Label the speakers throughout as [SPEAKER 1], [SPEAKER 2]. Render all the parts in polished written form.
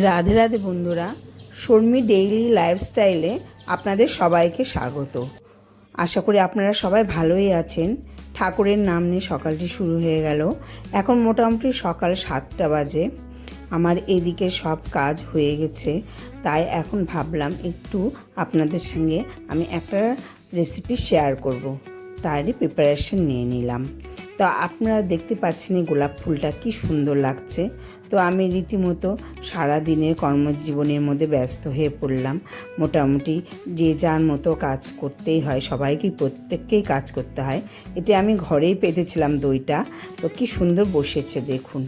[SPEAKER 1] রাধে রাধে বন্ধুরা, শর্মি ডেইলি লাইফস্টাইলে আপনাদের সবাইকে স্বাগত। আশা করি আপনারা সবাই ভালোই আছেন। ঠাকুরের নাম নিয়ে সকালটি শুরু হয়ে গেল। এখন মোটামুটি সকাল 7টা বাজে। আমার এদিকে সব কাজ হয়ে গেছে, তাই এখন ভাবলাম একটু আপনাদের সঙ্গে আমি একটা রেসিপি শেয়ার করব, তারই প্রিপারেশন নিয়ে নিলাম। তো আপনারা দেখতে পাচ্ছেন এই গোলাপ ফুলটা কি সুন্দর লাগছে। তো আমি রীতিমতো সারাদিনের কর্মজীবনের মধ্যে ব্যস্ত হয়ে পড়লাম। মোটামুটি যে যার মতো কাজ করতেই হয়, প্রত্যেককেই কাজ করতে হয়। এটা আমি ঘরেই পেতেছিলাম দইটা, তো কি সুন্দর বসেছে দেখুন।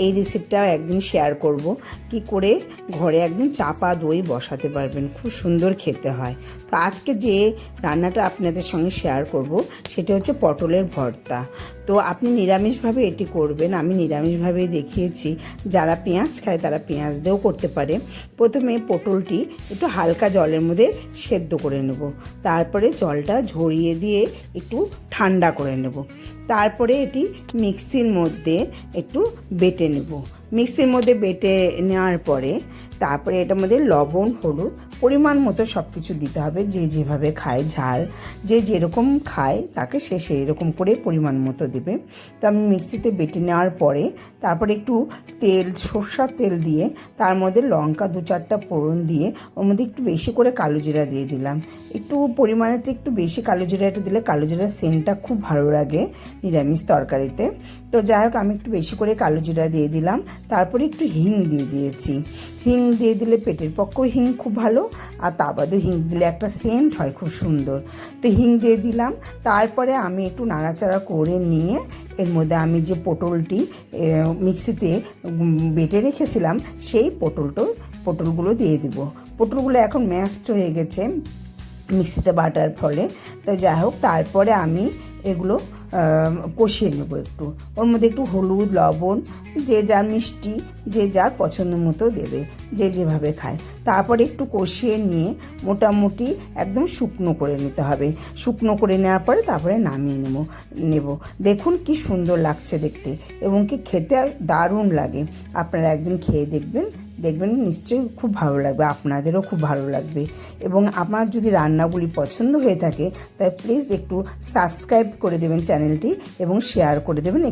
[SPEAKER 1] এই রেসিপিটাও একদিন শেয়ার করব, কি করে ঘরে একদম চাপা দই বসাতে পারবেন, খুব সুন্দর খেতে হয়। তো আজকে যে রান্নাটা আপনাদের সঙ্গে শেয়ার করব সেটা হচ্ছে পটলের ভর্তা। তো আপনি নিরামিষভাবে এটি করবেন, আমি নিরামিষভাবেই দেখিয়েছি। যারা পেঁয়াজ খায় তারা পেঁয়াজ দিয়েও করতে পারে। প্রথমে পটলটি একটু হালকা জলের মধ্যে সেদ্ধ করে নেব, তারপরে জলটা ঝরিয়ে দিয়ে একটু ঠান্ডা করে নেব। তারপরে এটি মিক্সির মধ্যে একটু বেটে নেব। মিক্সির মধ্যে বেটে নেওয়ার পরে তারপরে এটার মধ্যে লবণ, হলুদ পরিমাণ মতো সব কিছু দিতে হবে। যে যেভাবে খায়, ঝাল যে যেরকম খায় তাকে সে সেই রকম করে পরিমাণ মতো দেবে। তো আমি মিক্সিতে বেটে নেওয়ার পরে তারপরে একটু সরষার তেল দিয়ে তার মধ্যে লঙ্কা 2-4টা ফোড়ন দিয়ে ওর মধ্যে একটু বেশি করে কালো জিরা দিয়ে দিলাম। একটু পরিমাণেতে একটু বেশি কালো জিরাটা দিলে কালো জিরার সেন্টটা খুব ভালো লাগে নিরামিষ তরকারিতে। তো যাই হোক, আমি একটু বেশি করে কালো জিরা দিয়ে দিলাম। তারপরে একটু হিং দিয়ে দিয়েছি। হিং দিয়ে দিলে পেটের পক্ষেও হিং খুব ভালো, আর তা বাদেও হিং দিলে একটা সেন্ট হয় খুব সুন্দর। তো হিং দিয়ে দিলাম। তারপরে আমি একটু নাড়াচাড়া করে নিয়ে এর মধ্যে আমি যে পটলটি মিক্সিতে বেটে রেখেছিলাম সেই পটলগুলো দিয়ে দিব। পটলগুলো এখন ম্যাশড হয়ে গেছে মিক্সিতে বাটার ফলে। তো যাই হোক, তারপরে আমি এগুলো কষিয়ে নেব। একটু ওর মধ্যে একটু হলুদ, লবণ, যে যার মিষ্টি যে যার পছন্দ মতো দেবে, যে যেভাবে খায়। তারপরে একটু কষিয়ে নিয়ে মোটামুটি একদম শুকনো করে নিতে হবে। শুকনো করে নেওয়ার পরে তারপরে নামিয়ে নেব। দেখুন কি সুন্দর লাগছে দেখতে, এবং কি খেতে দারুণ লাগে। আপনারা একদিন খেয়ে দেখবেন নিশ্চয়ই খুব ভালো লাগবে, আপনাদেরও খুব ভালো লাগবে। এবং আমার যদি রান্নাগুলি পছন্দ হয়ে থাকে তাই প্লিজ একটু সাবস্ক্রাইব করে দেবেন চ্যানেলটি এবং শেয়ার করে দেবেন।